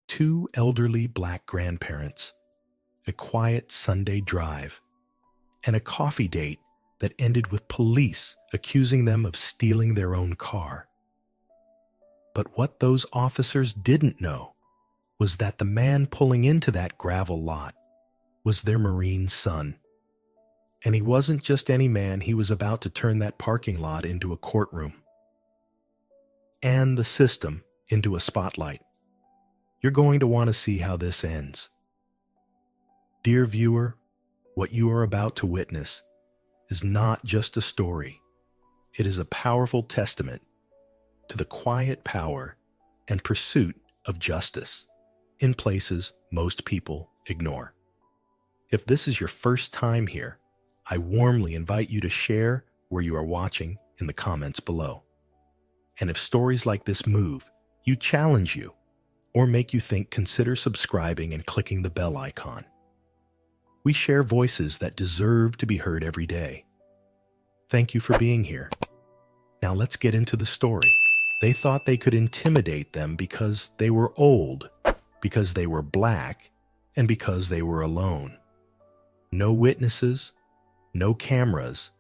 Two elderly black grandparents, a quiet Sunday drive, and a coffee date that ended with police accusing them of stealing their own car. But what those officers didn't know was that the man pulling into that gravel lot was their Marine son. And he wasn't just any man, he was about to turn that parking lot into a courtroom. And the system into a spotlight. You're going to want to see how this ends. Dear viewer, what you are about to witness is not just a story. It is a powerful testament to the quiet power and pursuit of justice in places most people ignore. If this is your first time here, I warmly invite you to share where you are watching in the comments below. And if stories like this move you, challenge you, or make you think, consider subscribing and clicking the bell icon. We share voices that deserve to be heard every day. Thank you for being here. Now let's get into the story. They thought they could intimidate them because they were old, because they were black, and because they were alone. No witnesses, no cameras,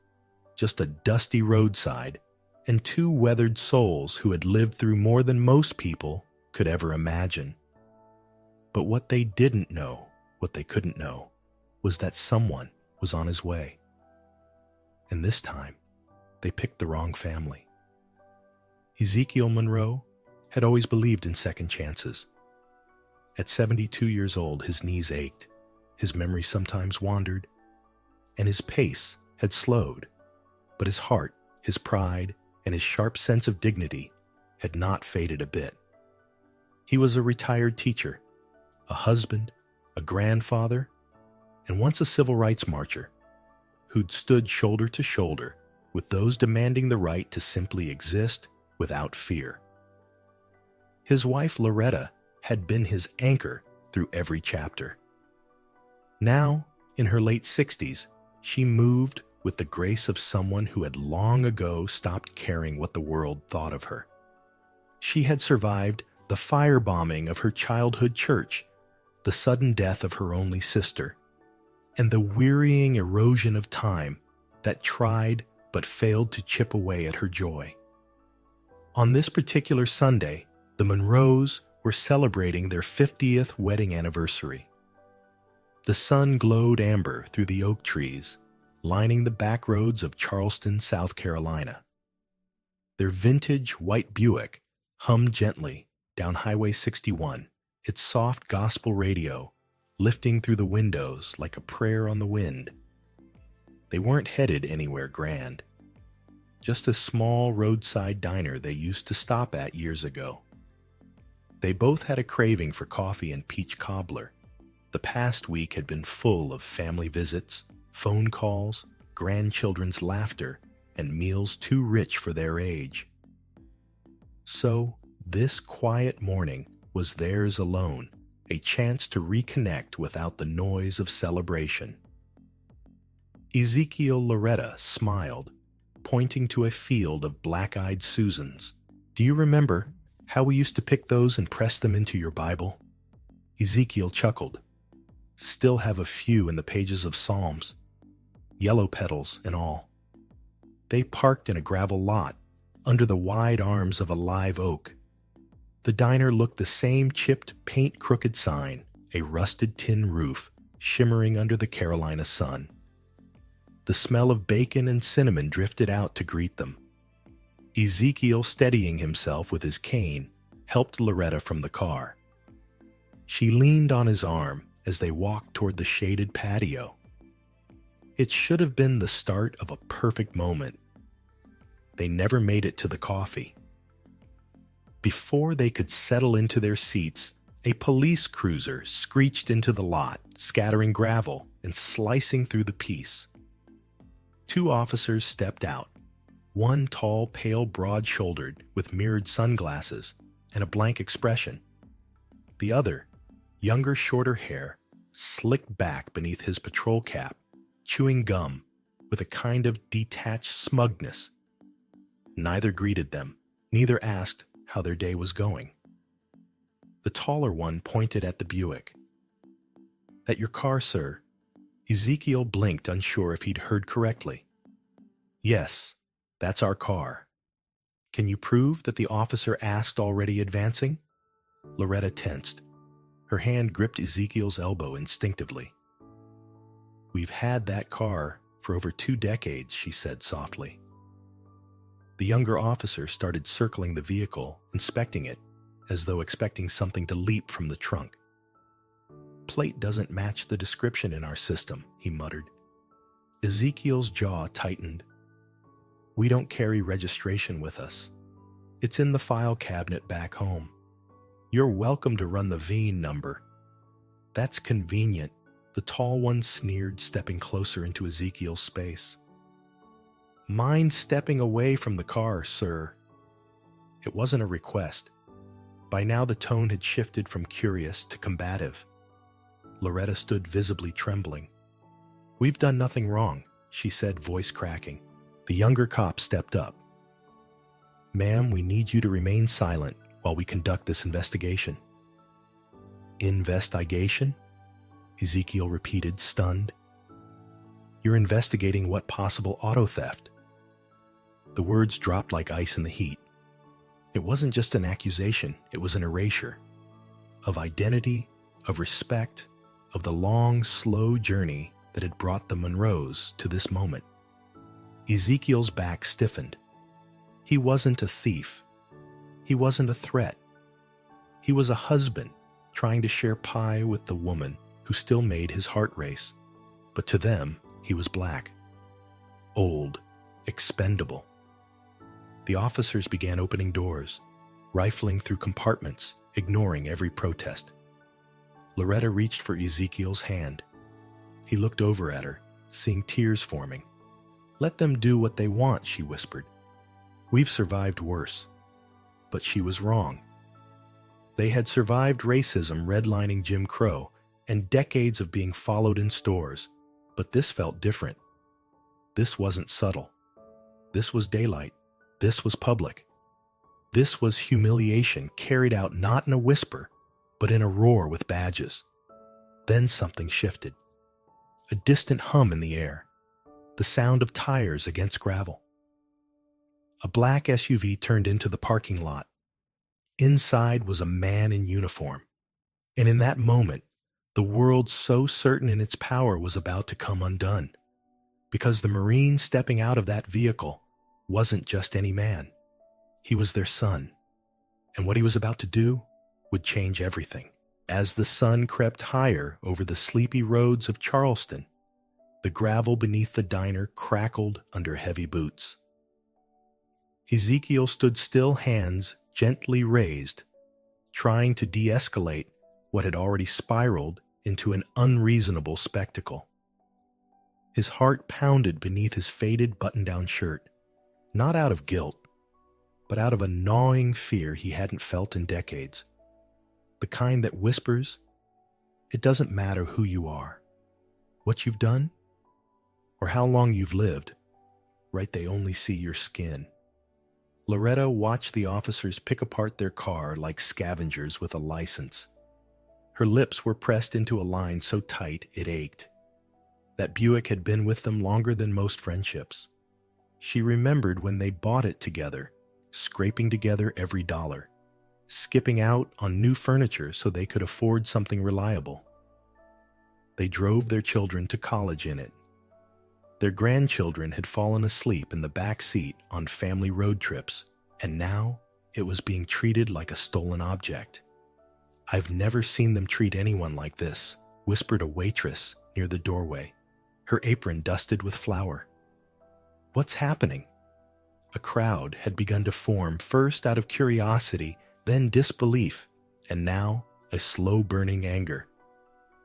just a dusty roadside and two weathered souls who had lived through more than most people could ever imagine. But what they didn't know, what they couldn't know, was that someone was on his way. And this time, they picked the wrong family. Ezekiel Monroe had always believed in second chances. At 72 years old, his knees ached, his memory sometimes wandered, and his pace had slowed, but his heart, his pride, and his sharp sense of dignity had not faded a bit. He was a retired teacher, a husband, a grandfather, and once a civil rights marcher who'd stood shoulder to shoulder with those demanding the right to simply exist without fear. His wife Loretta had been his anchor through every chapter. Now, in her late 60s, she moved with the grace of someone who had long ago stopped caring what the world thought of her. She had survived the firebombing of her childhood church, the sudden death of her only sister, and the wearying erosion of time that tried but failed to chip away at her joy. On this particular Sunday, the Monroes were celebrating their 50th wedding anniversary. The sun glowed amber through the oak trees, lining the back roads of Charleston, South Carolina. Their vintage white Buick hummed gently down Highway 61, its soft gospel radio lifting through the windows like a prayer on the wind. They weren't headed anywhere grand, just a small roadside diner they used to stop at years ago. They both had a craving for coffee and peach cobbler. The past week had been full of family visits, phone calls, grandchildren's laughter, and meals too rich for their age. So, this quiet morning was theirs alone, a chance to reconnect without the noise of celebration. Ezekiel Loretta smiled, pointing to a field of black-eyed Susans. "Do you remember how we used to pick those and press them into your Bible?" Ezekiel chuckled. "Still have a few in the pages of Psalms, yellow petals and all." They parked in a gravel lot under the wide arms of a live oak. The diner looked the same chipped paint-crooked sign, a rusted tin roof shimmering under the Carolina sun. The smell of bacon and cinnamon drifted out to greet them. Ezekiel, steadying himself with his cane, helped Loretta from the car. She leaned on his arm as they walked toward the shaded patio. It should have been the start of a perfect moment. They never made it to the coffee. Before they could settle into their seats, a police cruiser screeched into the lot, scattering gravel and slicing through the peace. Two officers stepped out, one tall, pale, broad-shouldered, with mirrored sunglasses and a blank expression. The other, younger, shorter hair, slicked back beneath his patrol cap, chewing gum with a kind of detached smugness. Neither greeted them, neither asked how their day was going. The taller one pointed at the Buick. "That your car, sir?" Ezekiel blinked, unsure if he'd heard correctly. "Yes, that's our car." "Can you prove that the officer asked already advancing?" Loretta tensed. Her hand gripped Ezekiel's elbow instinctively. "We've had that car for over 2 decades, she said softly. The younger officer started circling the vehicle, inspecting it, as though expecting something to leap from the trunk. "Plate doesn't match the description in our system," he muttered. Ezekiel's jaw tightened. "We don't carry registration with us. It's in the file cabinet back home. You're welcome to run the VIN number." "That's convenient," the tall one sneered, stepping closer into Ezekiel's space. "Mind stepping away from the car, sir?" It wasn't a request. By now the tone had shifted from curious to combative. Loretta stood visibly trembling. "We've done nothing wrong," she said, voice cracking. The younger cop stepped up. "Ma'am, we need you to remain silent while we conduct this investigation." "Investigation?" Ezekiel repeated, stunned. "You're investigating what possible auto theft?" The words dropped like ice in the heat. It wasn't just an accusation, it was an erasure. Of identity, of respect, of the long, slow journey that had brought the Monroes to this moment. Ezekiel's back stiffened. He wasn't a thief. He wasn't a threat. He was a husband trying to share pie with the woman who still made his heart race. But to them, he was black. Old. Expendable. The officers began opening doors, rifling through compartments, ignoring every protest. Loretta reached for Ezekiel's hand. He looked over at her, seeing tears forming. "Let them do what they want," she whispered. "We've survived worse." But she was wrong. They had survived racism, redlining Jim Crow, and decades of being followed in stores, but this felt different. This wasn't subtle. This was daylight. This was public. This was humiliation carried out not in a whisper, but in a roar with badges. Then something shifted. A distant hum in the air. The sound of tires against gravel. A black SUV turned into the parking lot. Inside was a man in uniform. And in that moment, the world so certain in its power was about to come undone. Because the Marine stepping out of that vehicle wasn't just any man. He was their son. And what he was about to do would change everything. As the sun crept higher over the sleepy roads of Charleston, the gravel beneath the diner crackled under heavy boots. Ezekiel stood still, hands gently raised, trying to de-escalate what had already spiraled into an unreasonable spectacle. His heart pounded beneath his faded button-down shirt, not out of guilt, but out of a gnawing fear he hadn't felt in decades. The kind that whispers, "It doesn't matter who you are, what you've done, or how long you've lived, right? They only see your skin." Loretta watched the officers pick apart their car like scavengers with a license. Her lips were pressed into a line so tight it ached. That Buick had been with them longer than most friendships. She remembered when they bought it together, scraping together every dollar, skipping out on new furniture so they could afford something reliable. They drove their children to college in it. Their grandchildren had fallen asleep in the back seat on family road trips, and now it was being treated like a stolen object. "I've never seen them treat anyone like this," whispered a waitress near the doorway, her apron dusted with flour. "What's happening?" A crowd had begun to form, first out of curiosity, then disbelief, and now a slow-burning anger.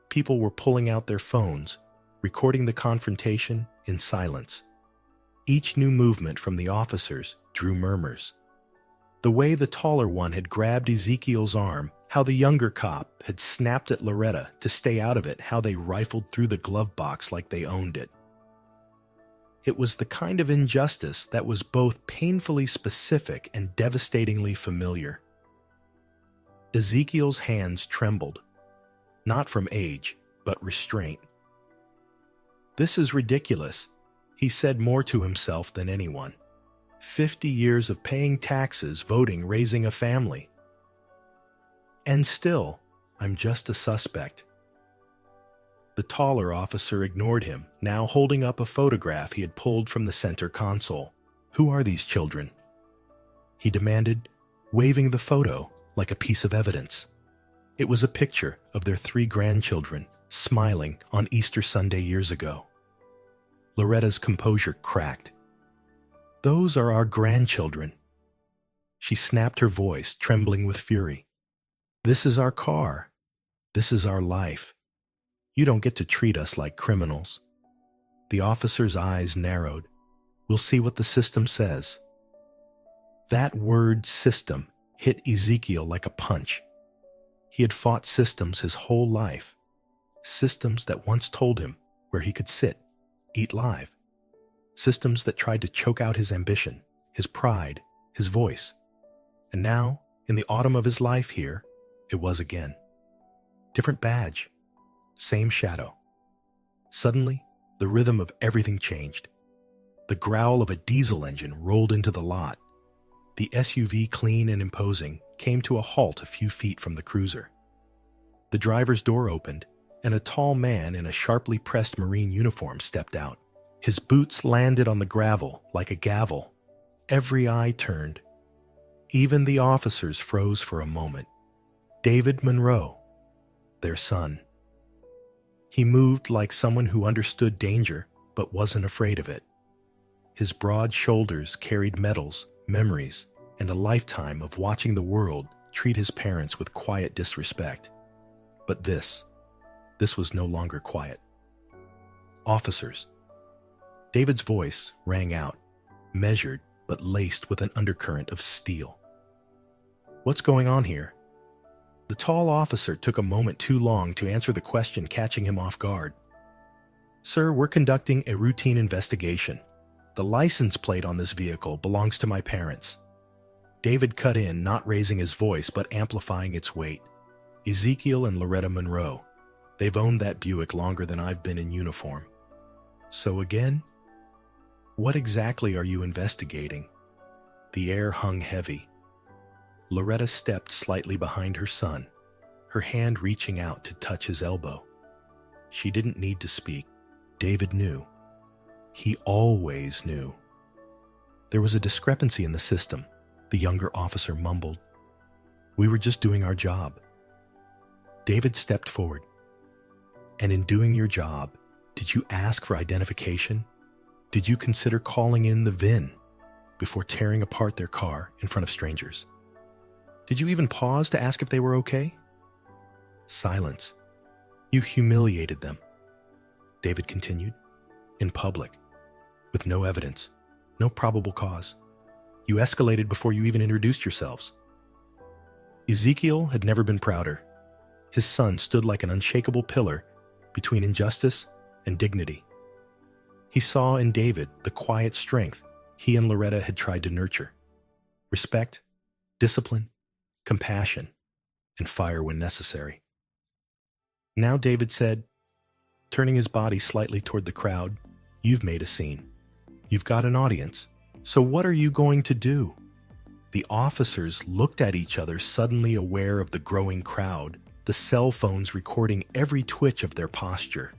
People were pulling out their phones, recording the confrontation in silence. Each new movement from the officers drew murmurs. The way the taller one had grabbed Ezekiel's arm, how the younger cop had snapped at Loretta to stay out of it, how they rifled through the glove box like they owned it. It was the kind of injustice that was both painfully specific and devastatingly familiar. Ezekiel's hands trembled, not from age, but restraint. "This is ridiculous," he said more to himself than anyone. 50 years of paying taxes, voting, raising a family. And still, I'm just a suspect. The taller officer ignored him, now holding up a photograph he had pulled from the center console. "Who are these children?" he demanded, waving the photo like a piece of evidence. It was a picture of their 3 grandchildren, smiling on Easter Sunday years ago. Loretta's composure cracked. "Those are our grandchildren." She snapped her voice, trembling with fury. "This is our car. This is our life. You don't get to treat us like criminals." The officer's eyes narrowed. "We'll see what the system says." That word system hit Ezekiel like a punch. He had fought systems his whole life. Systems that once told him where he could sit, eat live. Systems that tried to choke out his ambition, his pride, his voice. And now, in the autumn of his life here, it was again. Different badge, same shadow. Suddenly, the rhythm of everything changed. The growl of a diesel engine rolled into the lot. The SUV, clean and imposing, came to a halt a few feet from the cruiser. The driver's door opened, and a tall man in a sharply pressed Marine uniform stepped out. His boots landed on the gravel like a gavel. Every eye turned. Even the officers froze for a moment. David Monroe, their son. He moved like someone who understood danger but wasn't afraid of it. His broad shoulders carried medals, memories, and a lifetime of watching the world treat his parents with quiet disrespect. But this was no longer quiet. "Officers." David's voice rang out, measured but laced with an undercurrent of steel. "What's going on here?" The tall officer took a moment too long to answer the question, catching him off guard. "Sir, we're conducting a routine investigation. The license plate on this vehicle belongs to my parents." David cut in, not raising his voice but amplifying its weight. "Ezekiel and Loretta Monroe. They've owned that Buick longer than I've been in uniform." "So again? What exactly are you investigating?" The air hung heavy. Loretta stepped slightly behind her son, her hand reaching out to touch his elbow. She didn't need to speak. David knew. He always knew. "There was a discrepancy in the system," the younger officer mumbled. "We were just doing our job." David stepped forward. "And in doing your job, did you ask for identification? Did you consider calling in the VIN before tearing apart their car in front of strangers? Did you even pause to ask if they were okay?" Silence. "You humiliated them," David continued, "in public, with no evidence, no probable cause. You escalated before you even introduced yourselves." Ezekiel had never been prouder. His son stood like an unshakable pillar between injustice and dignity. He saw in David the quiet strength he and Loretta had tried to nurture. Respect, discipline, compassion, and fire when necessary. Now David said, turning his body slightly toward the crowd, "You've made a scene. You've got an audience. So what are you going to do?" The officers looked at each other, suddenly aware of the growing crowd, the cell phones recording every twitch of their posture.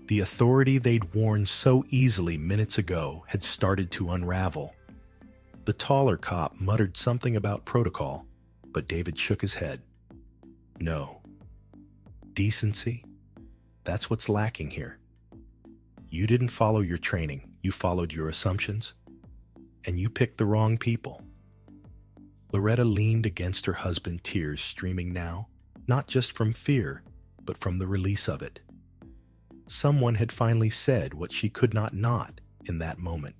The authority they'd worn so easily minutes ago had started to unravel. The taller cop muttered something about protocol, but David shook his head. "No. Decency? That's what's lacking here. You didn't follow your training, you followed your assumptions, and you picked the wrong people." Loretta leaned against her husband, tears streaming now, not just from fear, but from the release of it. Someone had finally said what she could not in that moment.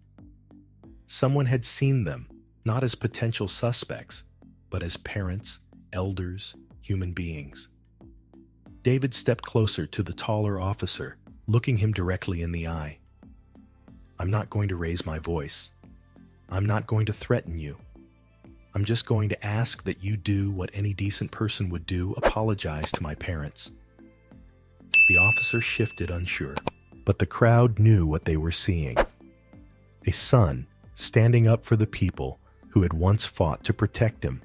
Someone had seen them, not as potential suspects, but as parents, elders, human beings. David stepped closer to the taller officer, looking him directly in the eye. "I'm not going to raise my voice. I'm not going to threaten you. I'm just going to ask that you do what any decent person would do, apologize to my parents." The officer shifted, unsure, but the crowd knew what they were seeing. A son standing up for the people who had once fought to protect him.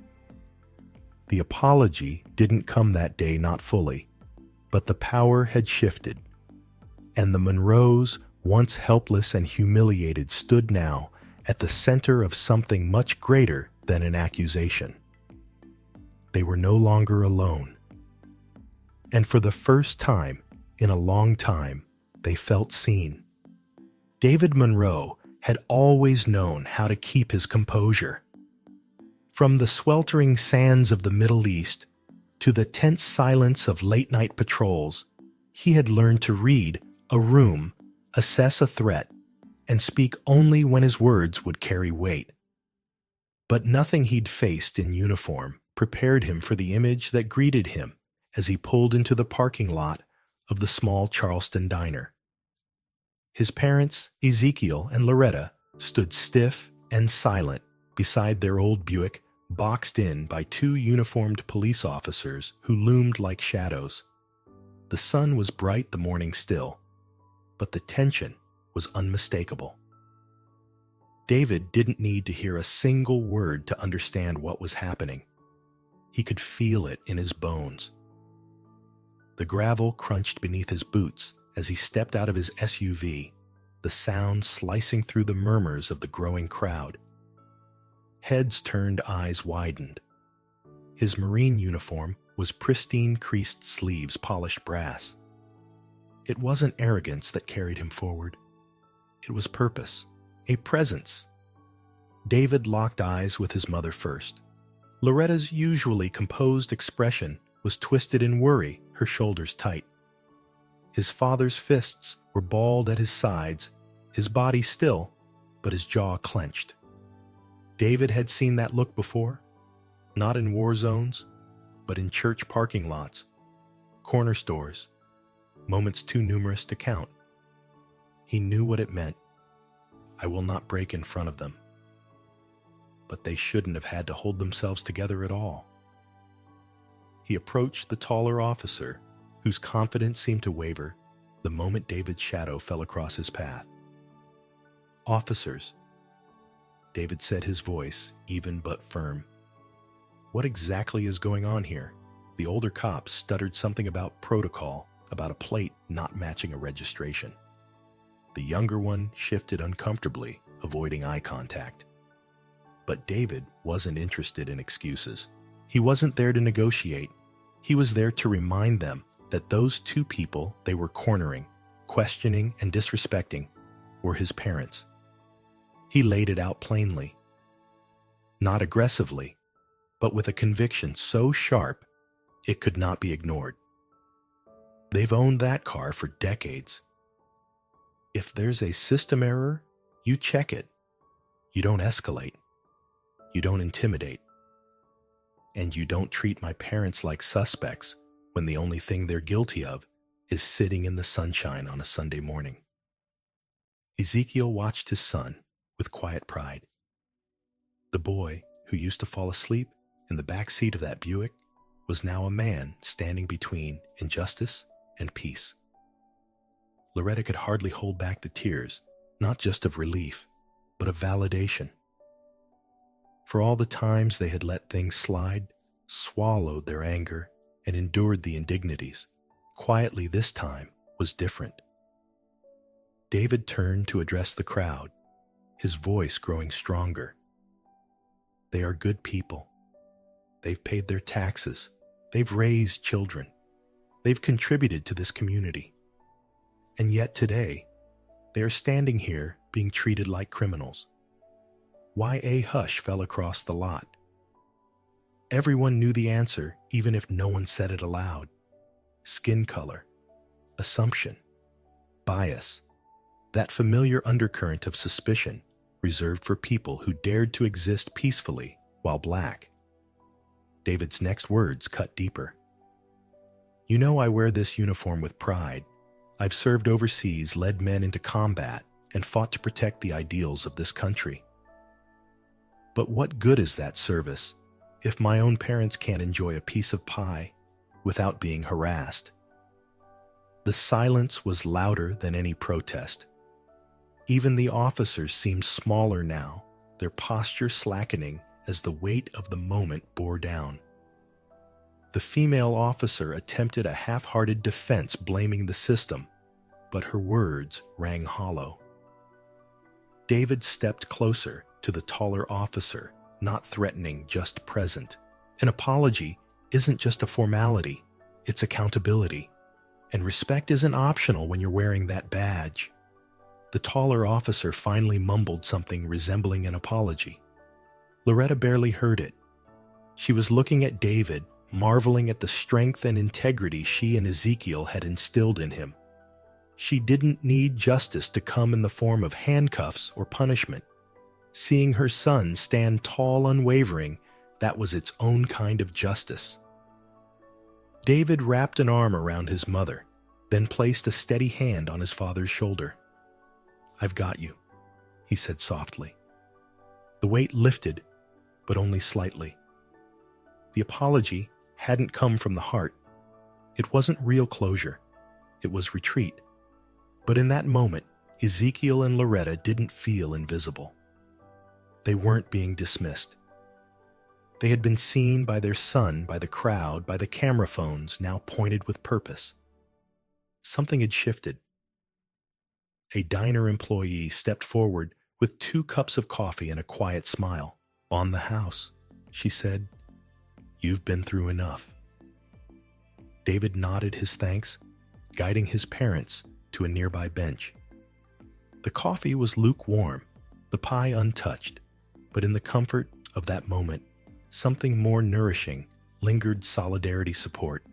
The apology didn't come that day, not fully, but the power had shifted, and the Monroes, once helpless and humiliated, stood now at the center of something much greater than an accusation. They were no longer alone. And for the first time in a long time, they felt seen. David Monroe had always known how to keep his composure. From the sweltering sands of the Middle East to the tense silence of late-night patrols, he had learned to read a room, assess a threat, and speak only when his words would carry weight. But nothing he'd faced in uniform prepared him for the image that greeted him as he pulled into the parking lot of the small Charleston diner. His parents, Ezekiel and Loretta, stood stiff and silent beside their old Buick, boxed in by two uniformed police officers who loomed like shadows. The sun was bright the morning still, but the tension was unmistakable. David didn't need to hear a single word to understand what was happening. He could feel it in his bones. The gravel crunched beneath his boots as he stepped out of his SUV, the sound slicing through the murmurs of the growing crowd. Heads turned, eyes widened. His Marine uniform was pristine creased sleeves, polished brass. It wasn't arrogance that carried him forward. It was purpose, a presence. David locked eyes with his mother first. Loretta's usually composed expression was twisted in worry, her shoulders tight. His father's fists were balled at his sides, his body still, but his jaw clenched. David had seen that look before, not in war zones, but in church parking lots, corner stores, moments too numerous to count. He knew what it meant. I will not break in front of them. But they shouldn't have had to hold themselves together at all. He approached the taller officer, whose confidence seemed to waver the moment David's shadow fell across his path. "Officers," David said, his voice even but firm. "What exactly is going on here?" The older cop stuttered something about protocol, about a plate not matching a registration. The younger one shifted uncomfortably, avoiding eye contact. But David wasn't interested in excuses. He wasn't there to negotiate. He was there to remind them that those two people they were cornering, questioning, and disrespecting were his parents. He laid it out plainly. Not aggressively, but with a conviction so sharp it could not be ignored. They've owned that car for decades. If there's a system error, you check it. You don't escalate. You don't intimidate. And you don't treat my parents like suspects when the only thing they're guilty of is sitting in the sunshine on a Sunday morning. Ezekiel watched his son with quiet pride. The boy who used to fall asleep in the back seat of that Buick was now a man standing between injustice and peace. Loretta could hardly hold back the tears, not just of relief, but of validation. For all the times they had let things slide, swallowed their anger, and endured the indignities, quietly this time was different. David turned to address the crowd, his voice growing stronger. They are good people. They've paid their taxes. They've raised children. They've contributed to this community. And yet today, they are standing here being treated like criminals. Why a hush fell across the lot. Everyone knew the answer, even if no one said it aloud. Skin color, assumption, bias, that familiar undercurrent of suspicion reserved for people who dared to exist peacefully while black. David's next words cut deeper. "You know I wear this uniform with pride. I've served overseas, led men into combat, and fought to protect the ideals of this country. But what good is that service if my own parents can't enjoy a piece of pie without being harassed? The silence was louder than any protest. Even the officers seemed smaller now, their posture slackening as the weight of the moment bore down. The female officer attempted a half-hearted defense blaming the system, but her words rang hollow. David stepped closer to the taller officer, not threatening, just present. An apology isn't just a formality, it's accountability. And respect isn't optional when you're wearing that badge. The taller officer finally mumbled something resembling an apology. Loretta barely heard it. She was looking at David, marveling at the strength and integrity she and Ezekiel had instilled in him. She didn't need justice to come in the form of handcuffs or punishment. Seeing her son stand tall, unwavering, that was its own kind of justice. David wrapped an arm around his mother, then placed a steady hand on his father's shoulder. "I've got you," he said softly. The weight lifted, but only slightly. The apology hadn't come from the heart. It wasn't real closure. It was retreat. But in that moment, Ezekiel and Loretta didn't feel invisible. They weren't being dismissed. They had been seen by their son, by the crowd, by the camera phones now pointed with purpose. Something had shifted. A diner employee stepped forward with 2 cups of coffee and a quiet smile. "On the house," she said. "You've been through enough." David nodded his thanks, guiding his parents to a nearby bench. The coffee was lukewarm, the pie untouched, but in the comfort of that moment, something more nourishing lingered: solidarity, support,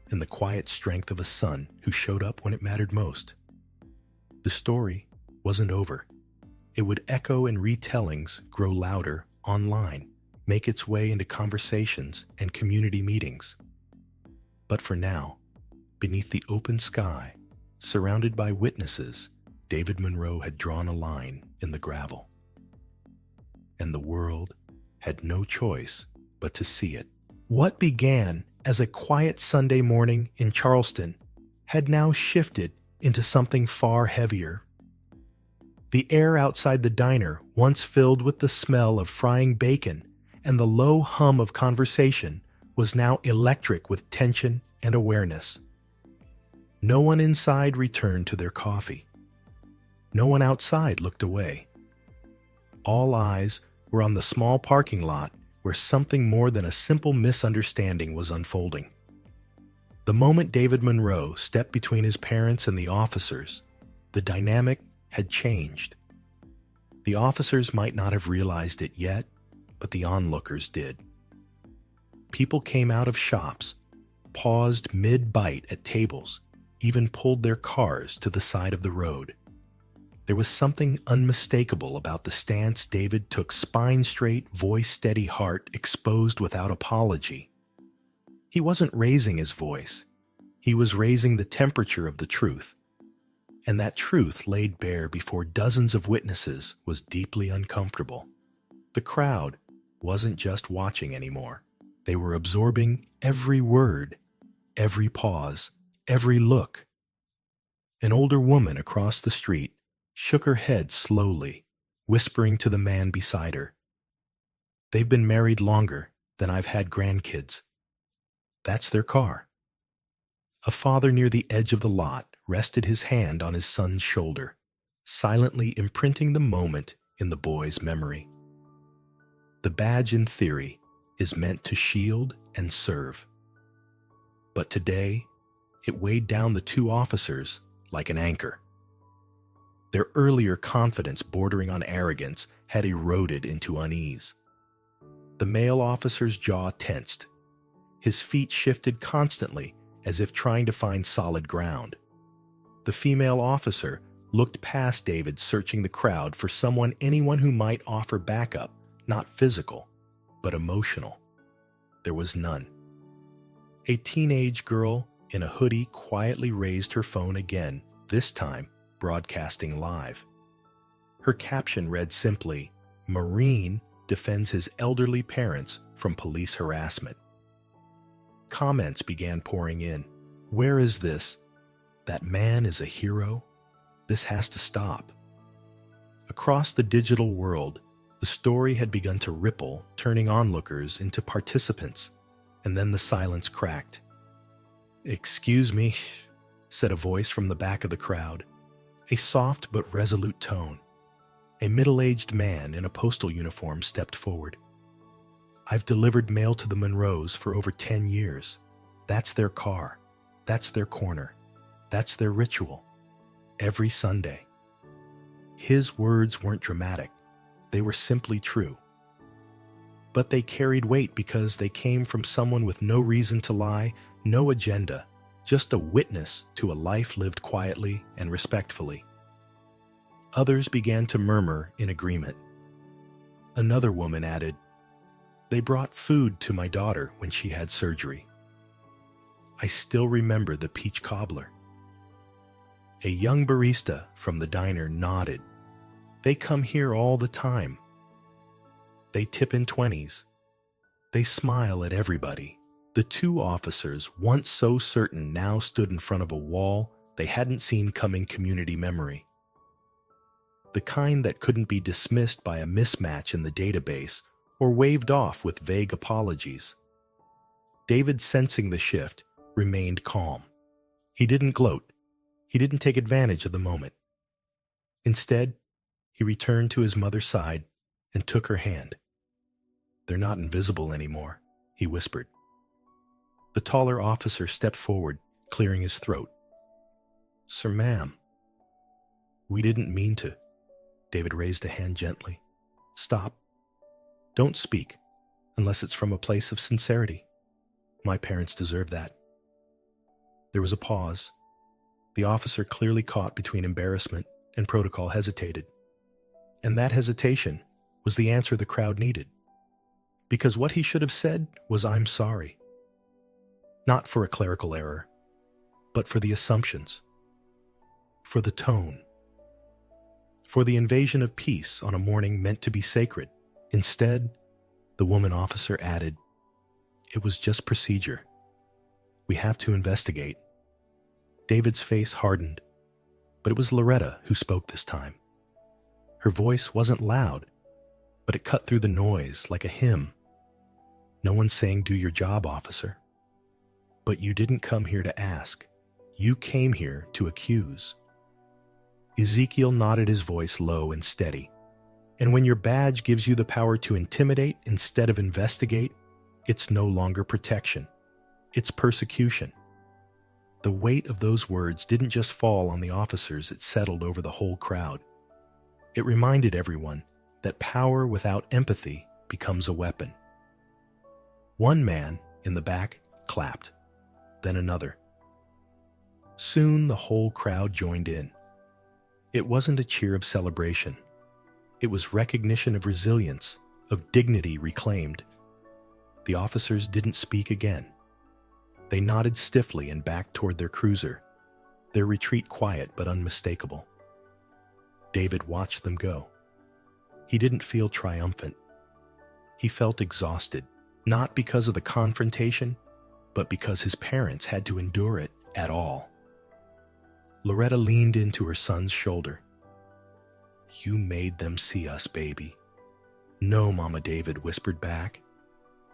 and the quiet strength of a son who showed up when it mattered most. The story wasn't over. It would echo in retellings, grow louder online, make its way into conversations and community meetings. But for now, beneath the open sky, surrounded by witnesses, David Monroe had drawn a line in the gravel. And the world had no choice but to see it. What began as a quiet Sunday morning in Charleston had now shifted into something far heavier. The air outside the diner, once filled with the smell of frying bacon and the low hum of conversation, was now electric with tension and awareness. No one inside returned to their coffee. No one outside looked away. All eyes were on the small parking lot where something more than a simple misunderstanding was unfolding. The moment David Monroe stepped between his parents and the officers, the dynamic had changed. The officers might not have realized it yet, but the onlookers did. People came out of shops, paused mid-bite at tables, even pulled their cars to the side of the road. There was something unmistakable about the stance David took: spine straight, voice steady, heart exposed without apology. He wasn't raising his voice. He was raising the temperature of the truth. And that truth, laid bare before dozens of witnesses, was deeply uncomfortable. The crowd wasn't just watching anymore. They were absorbing every word, every pause, every look. An older woman across the street shook her head slowly, whispering to the man beside her, "They've been married longer than I've had grandkids. That's their car." A father near the edge of the lot rested his hand on his son's shoulder, silently imprinting the moment in the boy's memory. The badge, in theory, is meant to shield and serve. But today, it weighed down the 2 officers like an anchor. Their earlier confidence, bordering on arrogance, had eroded into unease. The male officer's jaw tensed. His feet shifted constantly, as if trying to find solid ground. The female officer looked past David, searching the crowd for anyone who might offer backup, not physical, but emotional. There was none. A teenage girl in a hoodie quietly raised her phone again, this time broadcasting live. Her caption read simply, "Marine defends his elderly parents from police harassment. Comments began pouring in. Where is this? That man is a hero? This has to stop. Across the digital world, the story had begun to ripple, turning onlookers into participants, and then the silence cracked. "Excuse me," said a voice from the back of the crowd, a soft but resolute tone. A middle-aged man in a postal uniform stepped forward. "I've delivered mail to the Monroes for over 10 years. That's their car. That's their corner. That's their ritual. Every Sunday." His words weren't dramatic. They were simply true. But they carried weight because they came from someone with no reason to lie, no agenda, just a witness to a life lived quietly and respectfully. Others began to murmur in agreement. Another woman added, "They brought food to my daughter when she had surgery. I still remember the peach cobbler." A young barista from the diner nodded. "They come here all the time. They tip in 20s. They smile at everybody." The two officers, once so certain, now stood in front of a wall they hadn't seen coming community memory. The kind that couldn't be dismissed by a mismatch in the database or waved off with vague apologies. David, sensing the shift, remained calm. He didn't gloat. He didn't take advantage of the moment. Instead, he returned to his mother's side and took her hand. "They're not invisible anymore," he whispered. The taller officer stepped forward, clearing his throat. "Sir, ma'am." "We didn't mean to." David raised a hand gently. "Stop. Don't speak, unless it's from a place of sincerity. My parents deserve that." There was a pause. The officer, clearly caught between embarrassment and protocol, hesitated. And that hesitation was the answer the crowd needed. Because what he should have said was, "I'm sorry." Not for a clerical error, but for the assumptions, for the tone, for the invasion of peace on a morning meant to be sacred. Instead, the woman officer added, "It was just procedure. We have to investigate." David's face hardened, but it was Loretta who spoke this time. Her voice wasn't loud, but it cut through the noise like a hymn. "No one's saying do your job, officer. But you didn't come here to ask. You came here to accuse." Ezekiel nodded, his voice low and steady. "And when your badge gives you the power to intimidate instead of investigate, it's no longer protection. It's persecution." The weight of those words didn't just fall on the officers, it settled over the whole crowd. It reminded everyone that power without empathy becomes a weapon. One man in the back clapped, then another. Soon the whole crowd joined in. It wasn't a cheer of celebration. It was recognition of resilience, of dignity reclaimed. The officers didn't speak again. They nodded stiffly and backed toward their cruiser, their retreat quiet but unmistakable. David watched them go. He didn't feel triumphant. He felt exhausted, not because of the confrontation, but because his parents had to endure it at all. Loretta leaned into her son's shoulder. "You made them see us, baby." "No, Mama," David whispered back.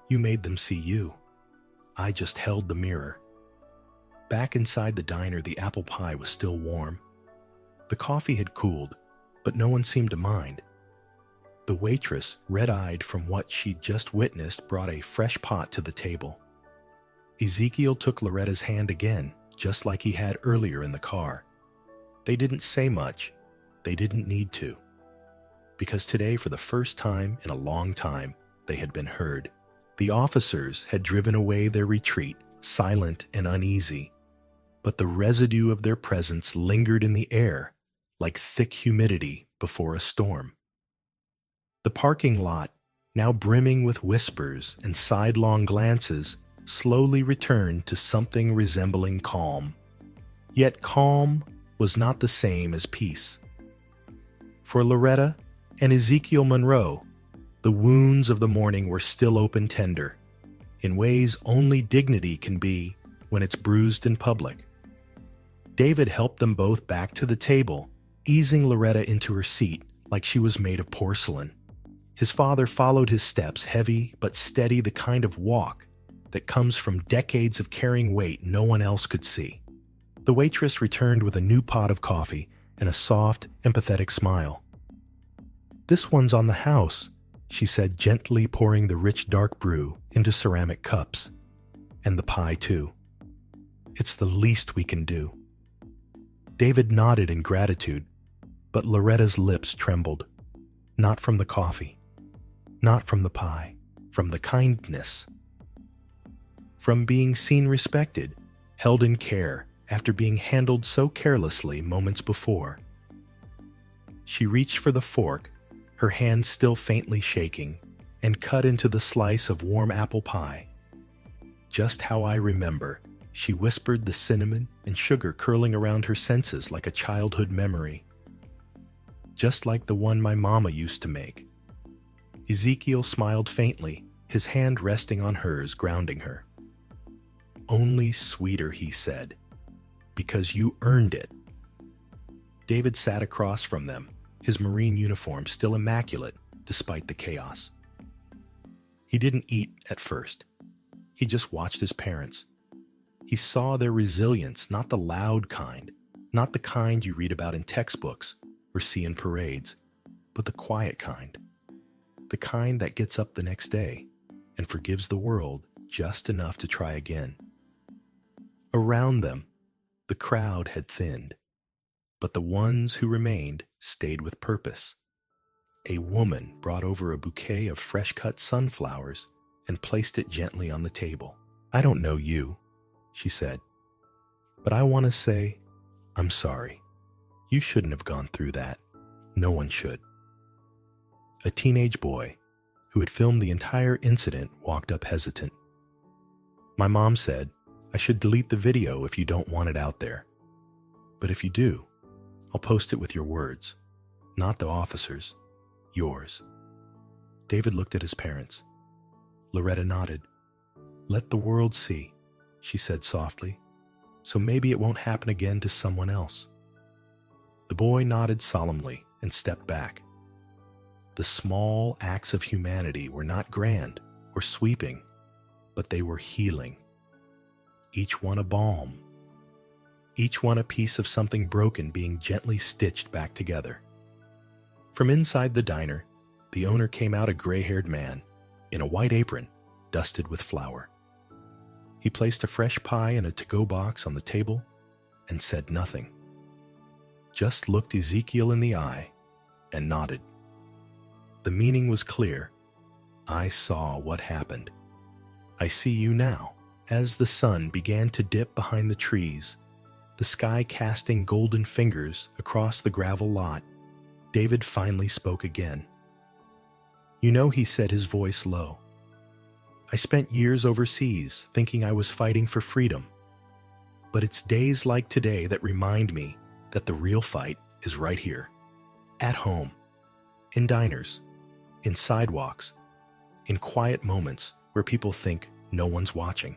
"You made them see you. I just held the mirror." Back inside the diner, the apple pie was still warm. The coffee had cooled, but no one seemed to mind. The waitress, red-eyed from what she'd just witnessed, brought a fresh pot to the table. Ezekiel took Loretta's hand again, just like he had earlier in the car. They didn't say much. They didn't need to. Because today, for the first time in a long time, they had been heard. The officers had driven away their retreat, silent and uneasy, but the residue of their presence lingered in the air like thick humidity before a storm. The parking lot, now brimming with whispers and sidelong glances, slowly returned to something resembling calm. Yet calm was not the same as peace. For Loretta and Ezekiel Monroe, The wounds of the morning were still open tender, in ways only dignity can be when it's bruised in public. David helped them both back to the table, easing Loretta into her seat like she was made of porcelain. His father followed his steps, heavy but steady, the kind of walk that comes from decades of carrying weight no one else could see. The waitress returned with a new pot of coffee and a soft, empathetic smile. "This one's on the house," she said, gently pouring the rich dark brew into ceramic cups. "And the pie, too. It's the least we can do." David nodded in gratitude, but Loretta's lips trembled. Not from the coffee, not from the pie, from the kindness. From being seen respected, held in care after being handled so carelessly moments before. She reached for the fork, her hand still faintly shaking, and cut into the slice of warm apple pie. "Just how I remember," she whispered, the cinnamon and sugar curling around her senses like a childhood memory. "Just like the one my mama used to make." Ezekiel smiled faintly, his hand resting on hers, grounding her. "Only sweeter," he said, "because you earned it." David sat across from them, his Marine uniform still immaculate despite the chaos. He didn't eat at first. He just watched his parents. He saw their resilience, not the loud kind, not the kind you read about in textbooks or see in parades, but the quiet kind. The kind that gets up the next day and forgives the world just enough to try again. Around them, the crowd had thinned, but the ones who remained stayed with purpose. A woman brought over a bouquet of fresh-cut sunflowers and placed it gently on the table. "I don't know you," she said, "but I want to say, I'm sorry. You shouldn't have gone through that. No one should." A teenage boy, who had filmed the entire incident, walked up hesitant. "My mom said I should delete the video if you don't want it out there. But if you do, I'll post it with your words. Not the officers. Yours." David looked at his parents. Loretta nodded. "Let the world see," she said softly, "so maybe it won't happen again to someone else." The boy nodded solemnly and stepped back. The small acts of humanity were not grand or sweeping, but they were healing. Each one a balm. Each one a piece of something broken being gently stitched back together. From inside the diner, the owner came out, a gray-haired man, in a white apron, dusted with flour. He placed a fresh pie in a to-go box on the table and said nothing. Just looked Ezekiel in the eye and nodded. The meaning was clear. "I saw what happened. I see you now." As the sun began to dip behind the trees, the sky casting golden fingers across the gravel lot, David finally spoke again. "You know," he said, his voice low, "I spent years overseas thinking I was fighting for freedom. But it's days like today that remind me that the real fight is right here. At home. In diners. In sidewalks. In quiet moments where people think no one's watching."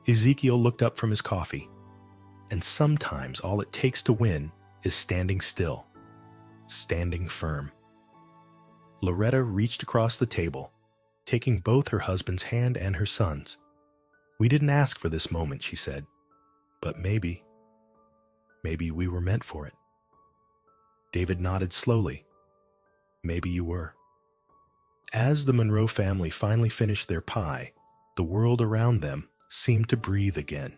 Ezekiel looked up from his coffee. "And sometimes all it takes to win is standing still. Standing firm." Loretta reached across the table, taking both her husband's hand and her son's. "We didn't ask for this moment," she said, "but maybe we were meant for it." David nodded slowly. "Maybe you were." As the Monroe family finally finished their pie, the world around them seemed to breathe again.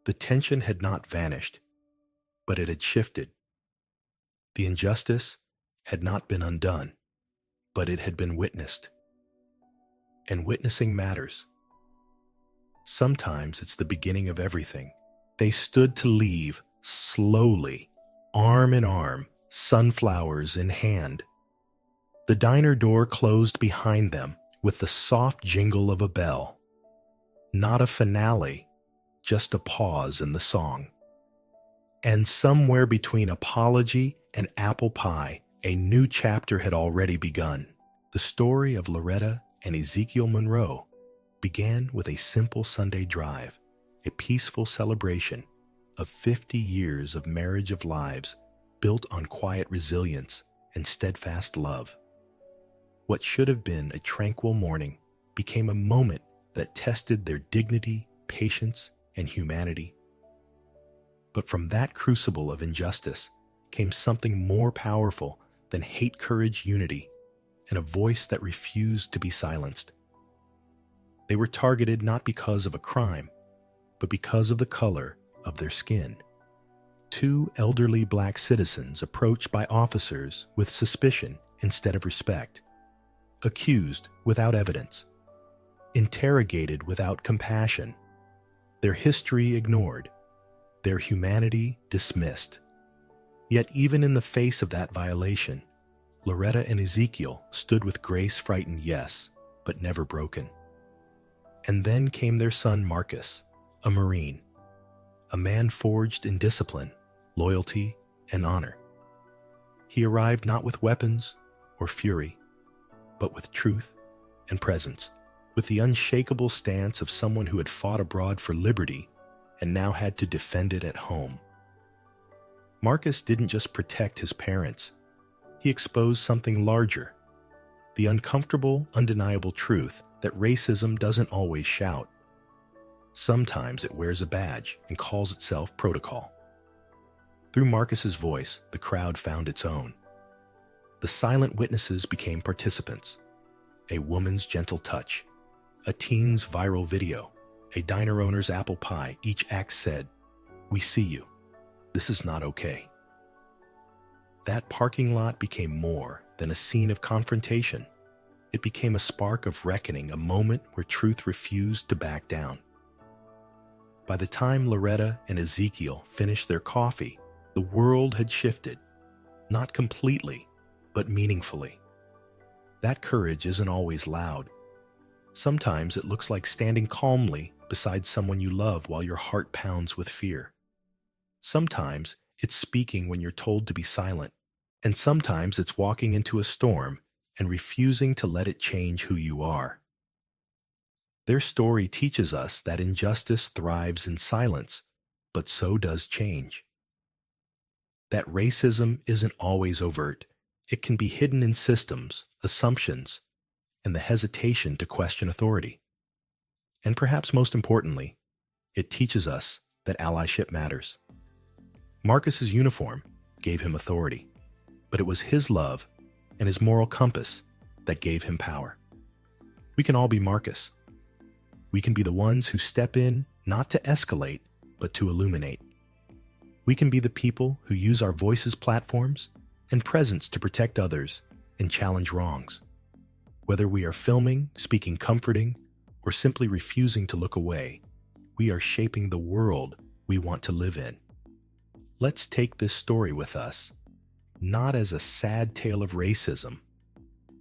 The tension had not vanished, but it had shifted. The injustice had not been undone, but it had been witnessed. And witnessing matters. Sometimes it's the beginning of everything. They stood to leave, slowly, arm in arm, sunflowers in hand. The diner door closed behind them with the soft jingle of a bell. Not a finale, just a pause in the song. And somewhere between apology and apple pie, A new chapter had already begun. The story of Loretta and Ezekiel Monroe began with a simple Sunday drive, a peaceful celebration of 50 years of marriage of lives built on quiet resilience and steadfast love. What should have been a tranquil morning became a moment that tested their dignity, patience, and humanity. But from that crucible of injustice came something more powerful than hate, courage, unity, and a voice that refused to be silenced. They were targeted not because of a crime, but because of the color of their skin. Two elderly black citizens approached by officers with suspicion instead of respect, accused without evidence, interrogated without compassion, their history ignored, their humanity dismissed. Yet even in the face of that violation, Loretta and Ezekiel stood with grace, frightened, yes, but never broken. And then came their son Marcus, a Marine, a man forged in discipline, loyalty, and honor. He arrived not with weapons or fury, but with truth and presence, with the unshakable stance of someone who had fought abroad for liberty and now had to defend it at home. Marcus didn't just protect his parents, he exposed something larger, the uncomfortable, undeniable truth that racism doesn't always shout. Sometimes it wears a badge and calls itself protocol. Through Marcus's voice, the crowd found its own. The silent witnesses became participants. A woman's gentle touch, a teen's viral video, a diner owner's apple pie, each act said, "We see you. This is not okay." That parking lot became more than a scene of confrontation. It became a spark of reckoning, a moment where truth refused to back down. By the time Loretta and Ezekiel finished their coffee, the world had shifted, not completely, but meaningfully. That courage isn't always loud. Sometimes it looks like standing calmly beside someone you love while your heart pounds with fear. Sometimes it's speaking when you're told to be silent, and sometimes it's walking into a storm and refusing to let it change who you are. Their story teaches us that injustice thrives in silence, but so does change. That racism isn't always overt. It can be hidden in systems, assumptions, and the hesitation to question authority. And perhaps most importantly, it teaches us that allyship matters. Marcus's uniform gave him authority, but it was his love and his moral compass that gave him power. We can all be Marcus. We can be the ones who step in not to escalate, but to illuminate. We can be the people who use our voices, platforms, and presence to protect others and challenge wrongs. Whether we are filming, speaking comforting, or simply refusing to look away, we are shaping the world we want to live in. Let's take this story with us, not as a sad tale of racism,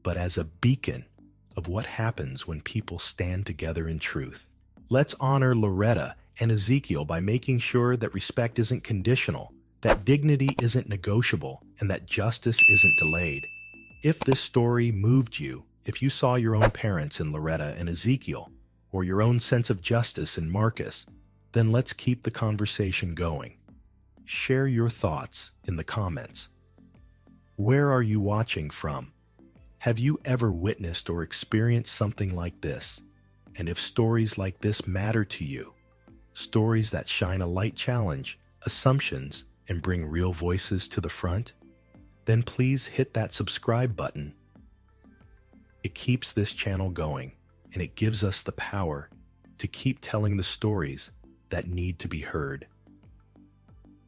but as a beacon of what happens when people stand together in truth. Let's honor Loretta and Ezekiel by making sure that respect isn't conditional, that dignity isn't negotiable, and that justice isn't delayed. If this story moved you, if you saw your own parents in Loretta and Ezekiel, or your own sense of justice in Marcus, then let's keep the conversation going. Share your thoughts in the comments. Where are you watching from? Have you ever witnessed or experienced something like this? And if stories like this matter to you, stories that shine a light, challenge assumptions, and bring real voices to the front, then please hit that subscribe button. It keeps this channel going, and it gives us the power to keep telling the stories that need to be heard.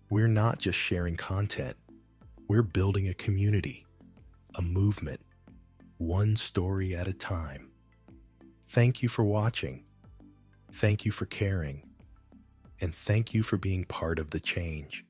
We're not just sharing content, we're building a community, a movement, one story at a time. Thank you for watching. Thank you for caring. And thank you for being part of the change.